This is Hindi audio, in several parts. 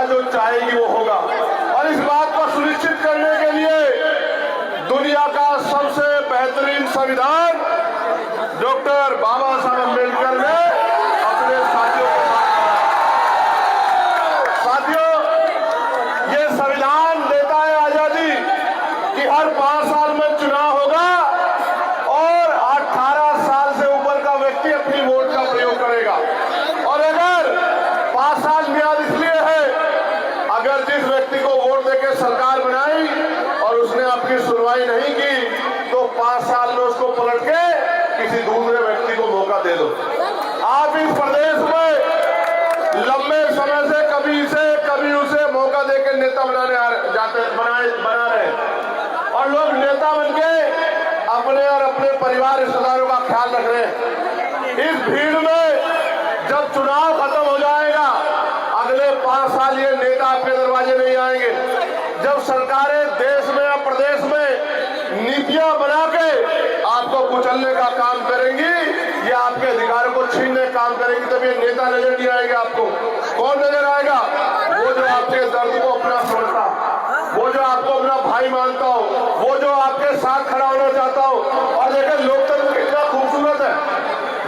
जो चाहेगी वो होगा। और इस बात को सुनिश्चित करने के लिए दुनिया का सबसे बेहतरीन संविधान डॉक्टर बाबा साहब अम्बेडकर ने अपने साथियों के साथ बनाया। साथियों, ये संविधान देता है आजादी कि हर 5 साल में चुनाव होगा और 18 साल से ऊपर का व्यक्ति अपनी वोट का प्रयोग करेगा। और अगर 5 साल मियाद इसलिए है, अगर जिस व्यक्ति को वोट देकर सरकार बनाई और उसने आपकी सुनवाई नहीं की तो 5 साल में उसको पलट के किसी दूसरे व्यक्ति को मौका दे दो। आप इस प्रदेश में लंबे समय से कभी इसे कभी उसे मौका देकर नेता बना रहे और लोग नेता बनके अपने और अपने परिवार रिश्तेदारों का ख्याल रख रहे हैं। इस भीड़ में जब चुनाव खत्म हो जाएगा, अगले 5 साल ये नेता आपके दरवाजे नहीं आएंगे। जब सरकारें देश में या प्रदेश में नीतियां बना के आपको कुचलने का काम करेंगी या आपके अधिकारों को छीनने का काम करेंगी, तब ये नेता नजर नहीं आएगा। आपको कौन नजर आएगा? वो जो आपके दर्द को अपना समझता, वो जो आपको अपना भाई मानता हो, वो जो आपके साथ खड़ा होना चाहता हो। और देखिए, लोकतंत्र कितना खूबसूरत है।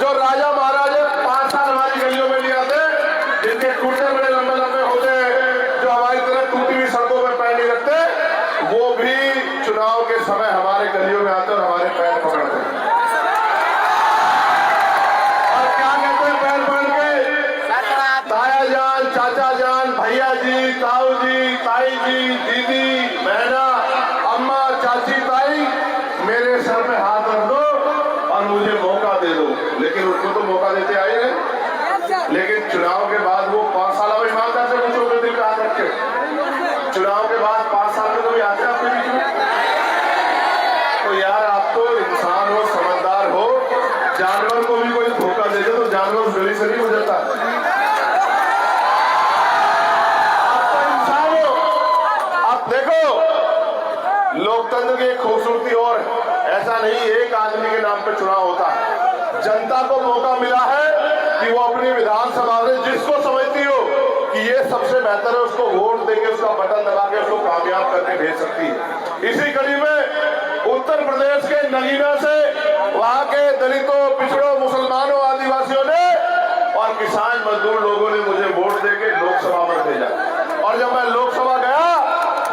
जो राजा महाराजा 5 साल हमारी गलियों में नहीं आते, जिनके टूटे बड़े लंबे लंबे होते हैं, जो हमारी तरह टूटी हुई सड़कों में पैर नहीं रखते, वो भी चुनाव के समय हमारे गलियों में आते और हमारे पैर पकड़ते हैं। और क्या कहते हैं पैर पकड़ के? ताया जान, चाचा जान, भैया जी, ताऊ जी, ताई जी, दीदी, बहना, अम्मा, चाची, ताई, मेरे सर पे हाथ रख दो और मुझे मौका दे दो। लेकिन उसको तो मौका देते आए हैं, लेकिन चुनाव के बाद वो 5 साल अब ईमानदार से पूछो, दिल पे हाथ रखे, चुनाव के बाद 5 साल में कभी आते हैं आपके बीच में? तो यार, आप तो इंसान हो, समझदार हो। जानवर को भी कोई धोखा दे दे तो जानवर उस गली से नहीं गुजरता। आप तो इंसान हो। आप देखो, लोकतंत्र की एक खूबसूरती और ऐसा नहीं एक आदमी के नाम पे चुनाव होता है। जनता को मौका मिला है कि वो अपनी विधानसभा में जिसको समझती हो कि ये सबसे बेहतर है, उसको वोट देके उसका बटन दबा के उसको कामयाब करके भेज सकती है। इसी कड़ी में उत्तर प्रदेश के नगीना से वहां के दलितों, पिछड़ों, मुसलमानों, आदिवासियों ने और किसान मजदूर लोगों ने मुझे वोट देके लोकसभा में भेजा। और जब मैं लोकसभा गया,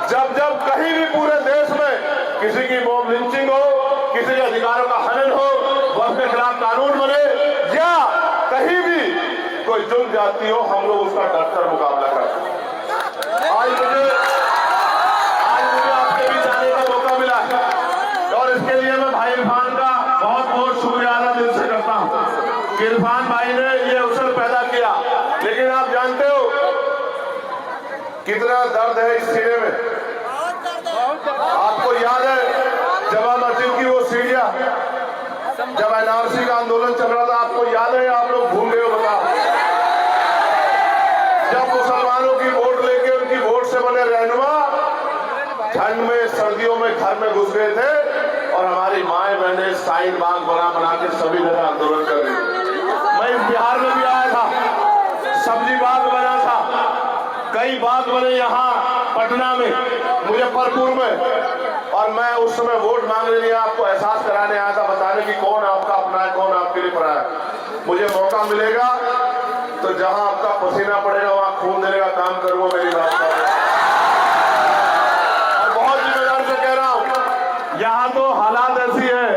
जब कहीं भी पूरे देश में किसी की मॉब लिंचिंग हो, किसी के अधिकारों का हनन हो, वक्त के खिलाफ कानून बने या कहीं भी कोई जुर्म जाती हो, हम लोग उसका डटकर मुकाबला करते हैं। आज मुझे आपके बीच आने का मौका मिला है और इसके लिए मैं भाई इरफान का बहुत बहुत शुक्रिया अदा दिल से करता हूं कि इरफान भाई ने ये अवसर पैदा किया। लेकिन आप जानते हो कितना दर्द है इस सीढ़े में। आपको याद है जमा मस्जिद की वो सीढ़ियां, जब एनआरसी का आंदोलन चल रहा था, आपको याद है? आप लोग भूल गए हो? बताओ। जब मुसलमानों की वोट लेके उनकी वोट से बने रहनुमा ठंड में, सर्दियों में घर में घुस गए थे और हमारी माए बहने साइन बाग बना के सभी जगह आंदोलन कर रही थी। मैं बिहार में भी आया था, सब्जी बाग बना था, कई बाग बने यहाँ पटना में, मुजफ्फरपुर में। और मैं उस समय वोट मांगने नहीं, आपको एहसास कराने आया था, बताने की कौन आपका अपना है, कौन आपके लिए पराया है। मुझे मौका मिलेगा तो जहां आपका पसीना पड़ेगा वहां खून देने का काम करूंगा। मेरी बात और बहुत जिम्मेदार से कह रहा हूं, यहाँ तो हालात ऐसी है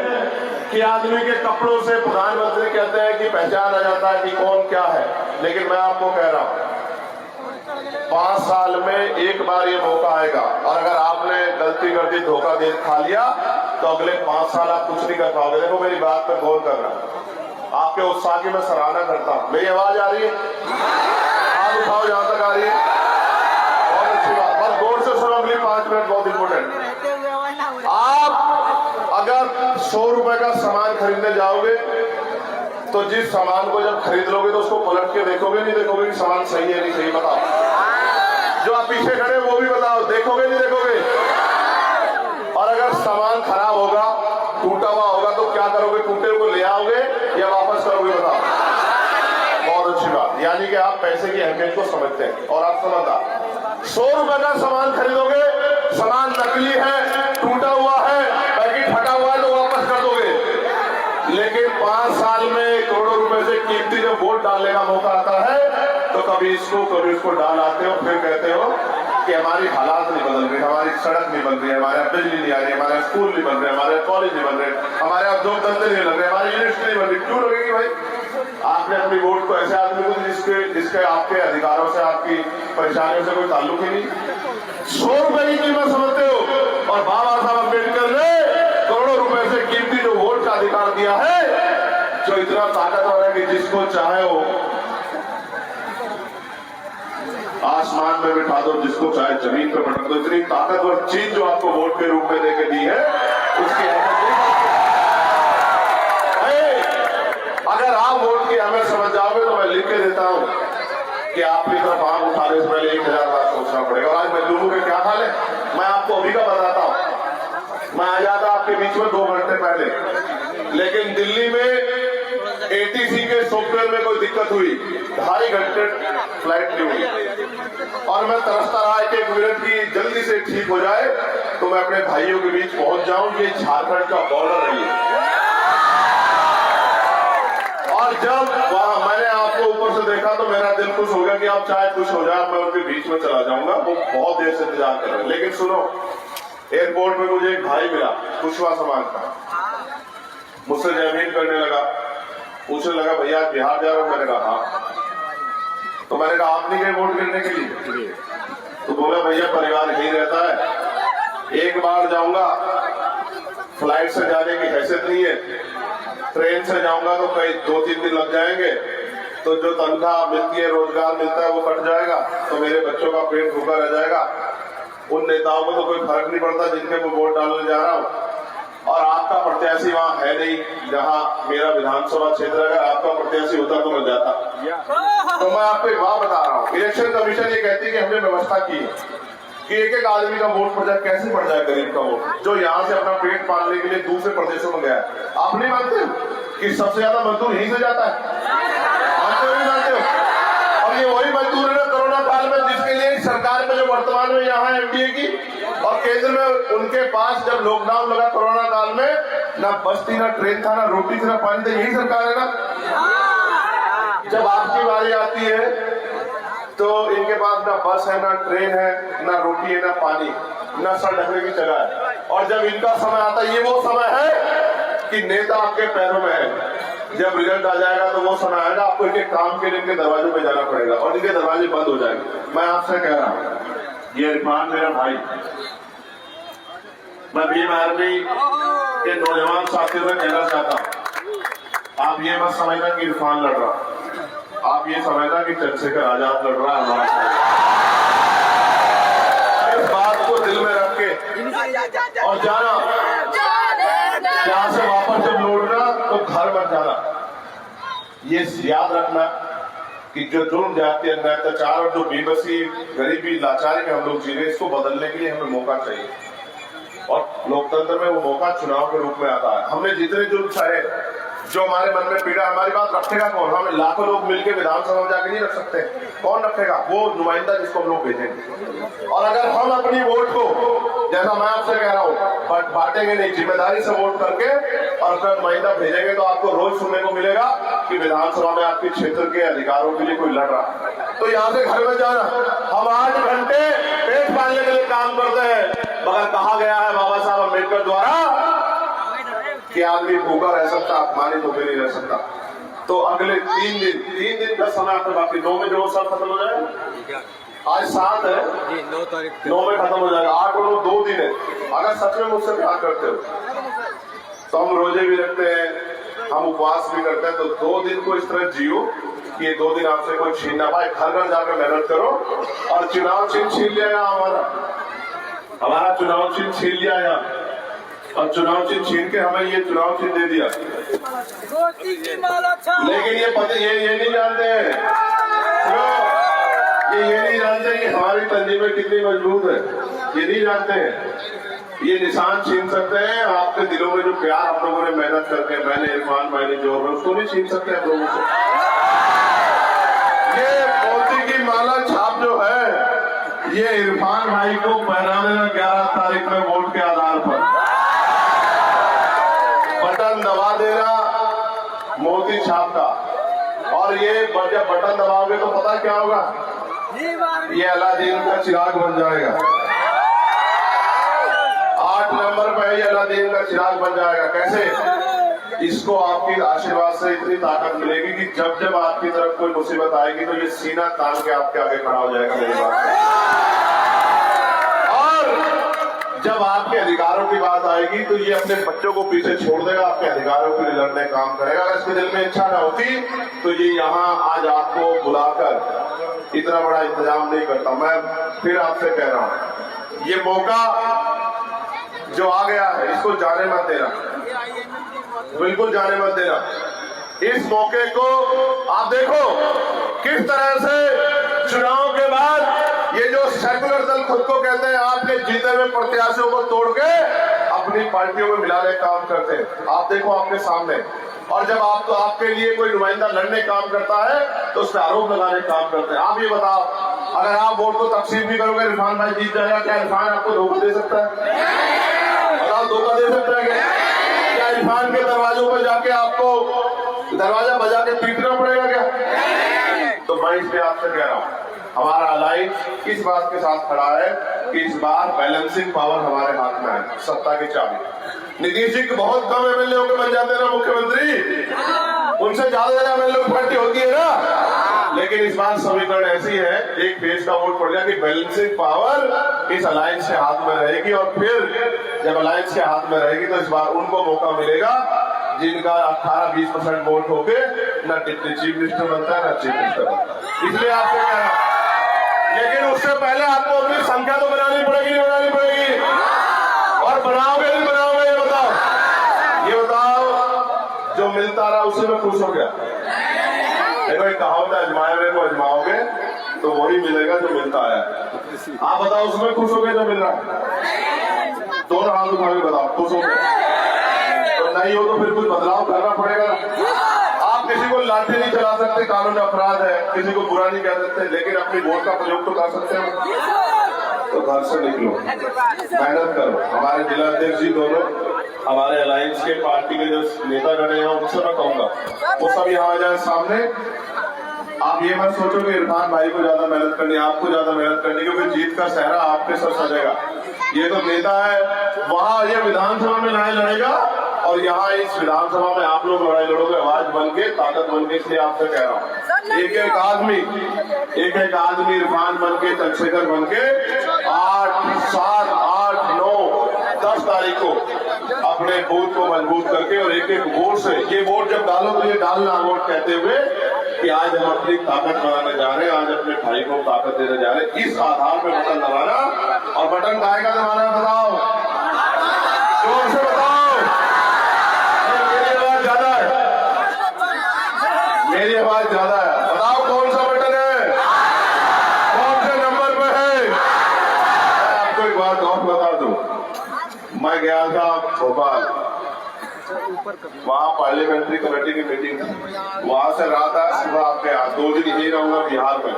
कि आदमी के कपड़ों से प्रधानमंत्री कहते हैं कि पहचान आ जाता है कि कौन क्या है। लेकिन मैं आपको कह रहा हूं, 5 साल में एक बार ये मौका आएगा और अगर आपने गलती कर दी, धोखा दे खा लिया, तो अगले 5 साल आप कुछ नहीं कर पाओगे। देखो, मेरी बात पर गौर करना, आपके उत्साह की मैं सराहना करता हूं। मेरी आवाज आ रही है? हाथ उठाओ जहां तक आ रही है। बहुत अच्छी बात, बस गौर से सुनो। अगली 5 मिनट बहुत इंपॉर्टेंट। आप अगर 100 रुपए का सामान खरीदने जाओगे तो जिस सामान को जब खरीद लोगे तो उसको पलट के देखोगे नहीं देखोगे कि सामान सही है नहीं सही? बताओ। जो आप पीछे खड़े वो भी बताओ, देखोगे नहीं देखोगे? और अगर सामान खराब होगा, टूटा हुआ होगा, तो क्या करोगे? टूटे को ले आओगे या वापस करोगे? बताओ। बहुत अच्छी बात, यानी कि आप पैसे की अहमियत को समझते हैं और आप समझदार। 100 रुपए का सामान खरीदोगे, सामान नकली है, टूटा हुआ है, पैकेट फटा हुआ है तो वापस कर दोगे। लेकिन 5 साल में करोड़ों रुपए से कीमती जब वोट डालने का मौका आता है तो कभी इसको कभी उसको डाल आते हो, फिर कहते हो कि हमारी हालात नहीं बदल रही, हमारी सड़क नहीं बन रही, हमारे यहाँ बिजली नहीं आ रही, हमारे स्कूल नहीं बन रहे, हमारे कॉलेज नहीं बन रहे, हमारे यहाँ उद्योग धंधे नहीं लग रहे, हमारी यूनिवर्सिटी नहीं बन रही। क्यों लगेगी भाई? आपने अपनी वोट को ऐसे आदमी को जिसके आपके अधिकारों से, आपकी परेशानियों से कोई ताल्लुक ही नहीं। 100 रुपए की कीमत समझते हो, और बाबा साहब अम्बेडकर ने करोड़ों रुपए से कीमती जो वोट का अधिकार दिया है, जो इतना ताकतवर है कि जिसको चाहे वो आसमान में बिठा दो, जिसको चाहे जमीन पर पटक दो। इतनी ताकतवर चीज जो आपको वोट के रूप में देके दी है, उसकी अगर आप वोट की अहमियत समझ जाओगे तो मैं लिख के देता हूं कि आपकी तरफ आंख उठाने से पहले 1000 बार सोचना पड़ेगा। और आज मजदूरों के क्या हाल है मैं आपको अभी का बताता हूं। मैं आ जाता आपके बीच में 2 घंटे पहले, लेकिन दिल्ली में एटीसी के सॉफ्टवेयर में कोई दिक्कत हुई, 2.5 घंटे फ्लाइट नहीं हुई, और मैं तरसता रहा कि 1 मिनट की जल्दी से ठीक हो जाए तो मैं अपने भाइयों के बीच पहुंच जाऊं। ये झारखंड का बॉर्डर है। और जब वहां मैंने आपको ऊपर से देखा तो मेरा दिल खुश हो गया कि आप चाहे खुश हो जाए, मैं उनके बीच में चला जाऊंगा। वो बहुत देर से इंतजार कर रहे हैं। लेकिन सुनो, एयरपोर्ट में मुझे एक भाई मिला, कुशवा समाज का, मुझसे जयमीन करने लगा, पूछने लगा भैया बिहार जा रहा हूं। मैंने कहा हाँ। तो मैंने कहा आप नहीं गए वोट गिरने के लिए? तो बोला भैया परिवार यही रहता है, एक बार जाऊंगा, फ्लाइट से जाने की हैसियत नहीं है, ट्रेन से जाऊंगा तो कई 2-3 दिन लग जाएंगे, तो जो तनख्वाह मिलती है, रोजगार मिलता है, वो कट जाएगा, तो मेरे बच्चों का पेट भूखा रह जाएगा। उन नेताओं को तो कोई फर्क नहीं पड़ता जिनके मैं वोट डालने जा रहा हूं, और आपका प्रत्याशी वहां है नहीं जहां मेरा विधानसभा क्षेत्र। अगर आपका प्रत्याशी होता तो मैं जाता। तो मैं आपको एक बात बता रहा हूं, इलेक्शन कमीशन ये कहती है कि हमने व्यवस्था की है कि एक आदमी का वोट पड़ जाए। कैसे पड़ जाए गरीब का वोट, जो यहाँ से अपना पेट पालने के लिए दूसरे प्रदेशों में गया है? आप नहीं मानते कि सबसे ज्यादा मजदूर यहीं से जाता है? आप तो नहीं मानते हो। और ये वही मजदूर है ना कोरोना काल में, जिसके लिए सरकार में जो वर्तमान में यहाँ है एनडीए की, और केंद्र में उनके पास जब लॉकडाउन लगा कोरोना काल में, ना बस थी, ना ट्रेन था, ना रोटी थी, ना पानी था। यही सरकार है ना। जब आपकी बारी आती है तो इनके पास ना बस है, ना ट्रेन है, ना रोटी है, ना पानी, ना सर ढकने की जगह है। और जब इनका समय आता है, ये वो समय है कि नेता आपके पैरों में है। जब रिजल्ट आ जाएगा तो वो समय आएगा, आपको इनके काम के लिए इनके दरवाजों पे जाना पड़ेगा, और इनके दरवाजे बंद हो जाएंगे। मैं आपसे कह रहा हूं, ये इरफान मेरा भाई, मैं भीम आर्मी के नौजवान साथियों में कहना चाहता हूं, आप ये मत समझना कि इरफान लड़ रहा, आप ये समझना कि चंद्रशेखर आजाद लड़ रहा है हमारे साथ। इस बात को दिल में रख के और जाना, यहाँ से वापस जब लौटना तो घर मत जाना। ये याद रखना कि जो जुर्म जाति अन्याय अत्याचार और जो बेबसी गरीबी लाचारी में हम लोग जी रहे, इसको बदलने के लिए हमें मौका चाहिए। और लोकतंत्र में वो मौका चुनाव के रूप में आता है। हमने जितने जुर्म सहे, जो हमारे मन में पीड़ा, हमारी बात रखेगा कौन? हम लाखों लोग मिलकर विधानसभा में जाके नहीं रख सकते। कौन रखेगा? वो नुमाइंदा जिसको हम लोग भेजेंगे। और अगर हम अपनी वोट को, जैसा मैं आपसे कह रहा हूँ, बांटेंगे नहीं, जिम्मेदारी से वोट करके और अपना नुमाइंदा भेजेंगे, तो आपको रोज सुनने को मिलेगा कि विधानसभा में आपके क्षेत्र के अधिकारों के लिए कोई लड़ रहा है। तो यहाँ से घर में जाना, हम 8 घंटे पेट पालने के लिए काम करते हैं, मगर कहा गया है बाबा साहब अम्बेडकर द्वारा कि आदमी भूखा रह सकता, अपमानित होकर नहीं रह सकता। तो अगले 3 दिन का समय आपके बाकी, 9 में जो सब खत्म हो जाए। आज 7 है, 9 में खत्म हो जाएगा। 8 और 2 दिन है। अगर सच में मुझसे प्यार करते हो तो हम रोजे भी रखते हैं, हम उपवास भी करते हैं, तो 2 दिन को इस तरह जियो कि ये 2 दिन आपसे कोई छीन ना पाए। घर घर जाकर मेहनत करो, और चुनाव चिन्ह छीन लिया हमारा चुनाव चिन्ह छीन लिया यहाँ, और चुनाव चिन्ह छीन के हमें ये चुनाव चिन्ह दे दिया। लेकिन ये नहीं जानते हैं, ये नहीं जानते कि हमारी तंजीमें कितनी मजबूत है। ये नहीं जानते हैं। ये निशान छीन सकते हैं आपके दिलों में जो प्यार हम लोगों ने मेहनत करके, मैंने इरफान, मैंने जो, उसको नहीं छीन सकते हम लोगों से। ये मोती की माला छाप जो है, ये और ये जब बटन दबाओगे तो पता क्या होगा, ये अलादीन का चिराग बन जाएगा। 8 नंबर पे ये अलादीन का चिराग बन जाएगा। कैसे? इसको आपकी आशीर्वाद से इतनी ताकत मिलेगी कि जब जब आपकी तरफ कोई मुसीबत आएगी तो ये सीना तान के आपके आगे खड़ा हो जाएगा मेरी बात। और जब आपके अधिकारों की बात आएगी तो ये अपने बच्चों को पीछे छोड़ देगा, आपके अधिकारों के लिए लड़ने काम करेगा। अगर इसके दिल में इच्छा न होती तो ये यहाँ आज आपको बुलाकर इतना बड़ा इंतजाम नहीं करता। मैं फिर आपसे कह रहा हूं, ये मौका जो आ गया है इसको जाने मत देना, बिल्कुल जाने मत देना। इस मौके को आप देखो किस तरह से चुनाव के बाद ये जो सेकुलर दल खुद को कहते हैं आपके जीते हुए प्रत्याशियों को तोड़ के अपनी पार्टियों में मिलाने का काम करते हैं। आप देखो आपके सामने। और जब आप तो आपके लिए कोई नुमाइंदा लड़ने काम करता है तो उस पर आरोप लगाने का काम करते हैं। आप ये बताओ, अगर आप वोट को तकसीम भी करोगे इरफान भाई जीत जाएगा, क्या इरफान आपको धोखा दे सकता है? बताओ, धोखा दे सकता है क्या? इरफान के दरवाजों पर जाके आपको दरवाजा बजा के पीटना पड़ेगा क्या? तो मैं इसलिए आपसे कह रहा हूं, हमारा अलायंस इस बात के साथ खड़ा है कि इस बार बैलेंसिंग पावर हमारे हाथ में है, सत्ता की चाबी। नीतीश जी बहुत कम एमएलए होकर बन जाते हैं ना मुख्यमंत्री, उनसे ज्यादा एमएलए की पार्टी होती है ना। लेकिन इस बार समीकरण ऐसी है, एक फेज का वोट पड़ गया कि बैलेंसिंग पावर इस अलायंस के हाथ में रहेगी। और फिर जब अलायंस के हाथ में रहेगी तो इस बार उनको मौका मिलेगा जिनका 18-20% वोट होके न डिप्टी चीफ मिनिस्टर बनता है न चीफ मिनिस्टर बनता है। इसलिए आपसे कह रहा हूं, लेकिन उससे पहले आपको अपनी संख्या तो बनानी पड़ेगी, नहीं बनानी पड़ेगी? और बनाओगे नहीं बनाओगे ये बताओ। जो मिलता रहा उसी में खुश हो गया। देखो एक कहावत है, अजमाए हुए को अजमाओगे तो वही मिलेगा जो मिलता है। आप बताओ उसमें खुश हो गए जो मिल रहा है? दोनों हाथ उठा के बताओ खुश हो गए? तो नहीं हो तो फिर कुछ बदलाव करना पड़ेगा। आप किसी को लाठी नहीं चला सकते, कानून अपराध है, किसी को बुरा नहीं कह सकते, लेकिन अपनी वोट का प्रयोग तो कर सकते हो। तो घर से निकलो, मेहनत करो। हमारे जिला अध्यक्ष जी दोनों हमारे अलायंस के पार्टी के जो नेता गणे हैं उनसे मैं कहूंगा वो सब यहाँ आ जाए सामने। आप ये मत सोचो कि इरफान भाई को ज्यादा मेहनत करनी, आपको ज्यादा मेहनत करनी, क्योंकि जीत का सहरा आपके सर सजेगा। ये तो नेता है, वहां ये विधानसभा में लड़ाई लड़ेगा और यहाँ इस विधानसभा में आप लोग लड़ाई लड़ोगे, आवाज बन के, ताकत बन के। इसलिए आपसे कह रहा हूँ, एक एक आदमी इरफान बन के, चंद्रशेखर बन के 8, 7, 8, 9, 10 तारीख को अपने बूथ को मजबूत करके और एक एक वोट से, ये वोट जब डालो तो ये डालना वोट कहते हुए कि आज हम अपनी ताकत बनाने जा रहे हैं, आज अपने भाई को ताकत देने जा रहे हैं। इस आधार पे बटन दबाना। और बटन गाय का दबाना है, बताओ, जोर से बताओ। मेरी आवाज ज्यादा है, मेरी आवाज ज्यादा है। बताओ कौन सा बटन है, कौन से नंबर पे है? मैं आपको एक बात और बता दूं, मैं गया था भोपाल, वहाँ पार्लियामेंट्री कमेटी की मीटिंग थी। वहां से रात आज सुबह आपके यहाँ 2 दिन यही रहूंगा, बिहार में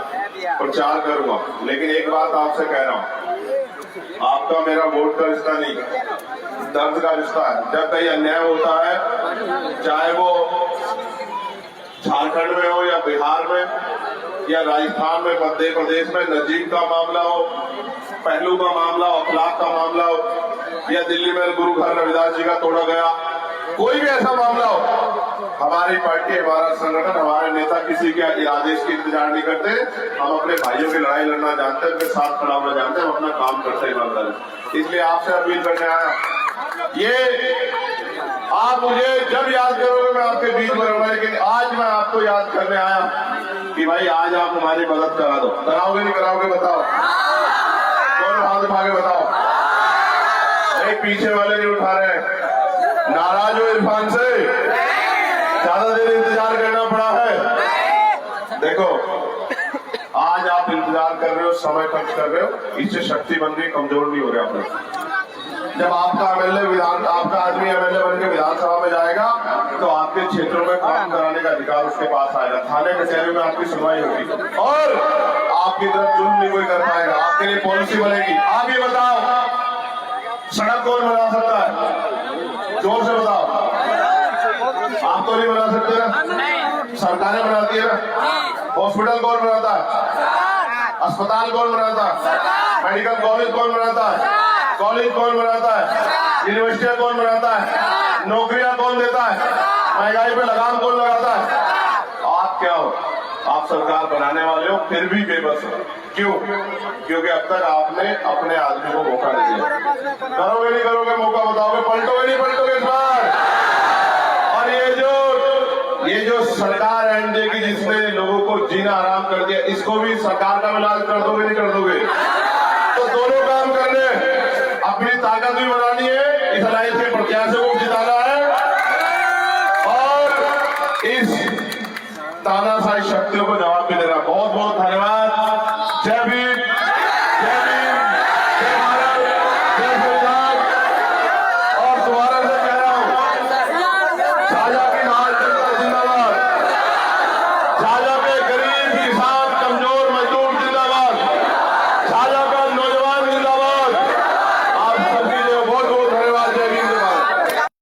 प्रचार करूंगा। लेकिन एक बात आपसे कह रहा हूँ, आपका मेरा वोट का रिश्ता नहीं, दर्द का रिश्ता है। जब कहीं अन्याय होता है, चाहे वो झारखंड में हो या बिहार में या राजस्थान में, मध्य प्रदेश में नजीब का मामला हो, पहलू का मामला हो, अखलाक का मामला हो, या दिल्ली में गुरु घर रविदास जी का तोड़ा गया, कोई भी ऐसा मामला हो, हमारी पार्टी, हमारा संगठन, हमारे नेता किसी के आदेश की इंतजार नहीं करते। हम अपने भाइयों की लड़ाई लड़ना जानते हैं, उनके साथ खड़ा होना जानते हैं, हम अपना काम करते हैं ईमानदारी। इसलिए आपसे अपील करने आया, ये आप मुझे जब याद करोगे मैं आपके बीच में रहूंगा, लेकिन आज मैं आपको याद करने आया कि भाई आज आप हमारी मदद करा दो। कराओगे नहीं कराओगे बताओ? दोनों हाथ उठा के बताओ। एक पीछे वाले नहीं उठा रहे हैं। नाराज हो इरफान से, ज्यादा देर इंतजार करना पड़ा है। देखो आज आप इंतजार कर रहे हो, समय खर्च कर रहे हो, इससे शक्ति बन गई, कमजोर नहीं हो रहे आप लोग। जब आपका आपका आदमी एमएलए बन के विधानसभा में जाएगा तो आपके क्षेत्रों में काम कराने का अधिकार उसके पास आएगा, थाने कचहरी में आपकी सुनवाई होगी और आपकी तरफ जुल्म नहीं कोई कर पाएगा, आपके लिए पॉलिसी बनेगी। आप ये बताओ, सड़क कौन बना सकता है? जोर से बताओ। आप तो नहीं बना सकते ना। सरकारें बनाती है ना। हॉस्पिटल कौन बनाता है? अस्पताल कौन बनाता है? मेडिकल कॉलेज कौन बनाता है? कॉलेज कौन बनाता है? यूनिवर्सिटियां कौन बनाता है? नौकरियां कौन देता है? महंगाई पे लगाम कौन लगाता है? आप क्या हो? आप सरकार बनाने वाले हो, फिर भी बेबस हो। क्यों? क्योंकि अब तक आपने अपने आदमी को मौका नहीं दिया। करोगे नहीं करोगे मौका बताओगे, पलटोगे नहीं पलटोगे इस बार। और ये जो सरकार एनडीए की जिसने लोगों को जीना आराम कर दिया, इसको भी सरकार का इलाज कर दोगे नहीं कर दोगे? तो दोनों काम करने, अपनी ताकत भी बनानी है, इस अलायंस के प्रत्याशियों को जिताना है और इस तानाशाही शक्तियों को जवाब भी देना। बहुत बहुत धन्यवाद।